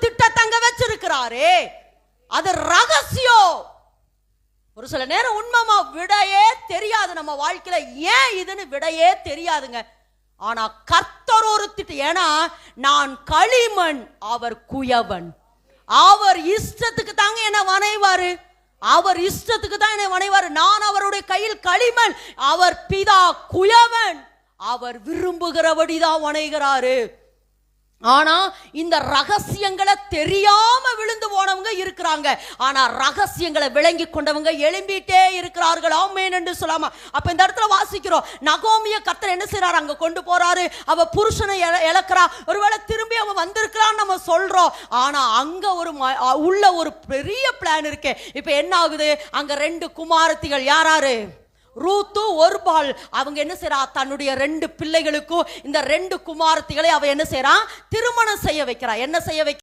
திட்டத்தை அங்க வச்சிருக்கிறாரே, அது ரகசியம். ஒரு சில நேரம் உண்மைமா விடையே தெரியாது நம்ம வாழ்க்கையில, ஏன் இதுன்னு விடையே தெரியாதுங்க. ஆனா கர்த்தர் ஒரு திட்டம். ஏன்னா நான் களிமண், அவர் குயவன். அவர் இஷ்டத்துக்கு தாங்க என்ன வணைவாரு, அவர் இஷ்டத்துக்கு தான் என்னை வணைவாரு. நான் அவருடைய கையில் களிமண், அவர் பிதா குயவன். அவர் விரும்புகிறபடிதான் வணைகிறாரு. ஆனா இந்த ரகசியங்களை தெரியாம விழுந்து போனவங்க இருக்கிறாங்க. ஆனா ரகசியங்களை விளங்கி கொண்டவங்க எழும்பிட்டே இருக்கிறார்கள். ஆமென் என்று சொல்லாமா. அப்ப இந்த இடத்துல வாசிக்கிறோம், நகோமிய கர்த்தர் என்ன செய்யறாரு, அங்க கொண்டு போறாரு. அவ புருஷனை இழக்கிறா. ஒருவேளை திரும்பி அவன் வந்திருக்கிறான்னு நம்ம சொல்றோம். ஆனா அங்க உள்ள ஒரு பெரிய பிளான் இருக்கு. இப்ப என்ன ஆகுது, அங்க 2 குமாரத்திகள், யாராரு, ரூத்து, ஒர்பாள். அவங்க என்ன செய்யறா, தன்னுடைய 2 பிள்ளைகளுக்கும் இந்த 2 குமாரத்திகளை அவ என்ன செய்யறா, திருமணம் செய்ய வைக்கிறா. என்ன செய்ய வைக்க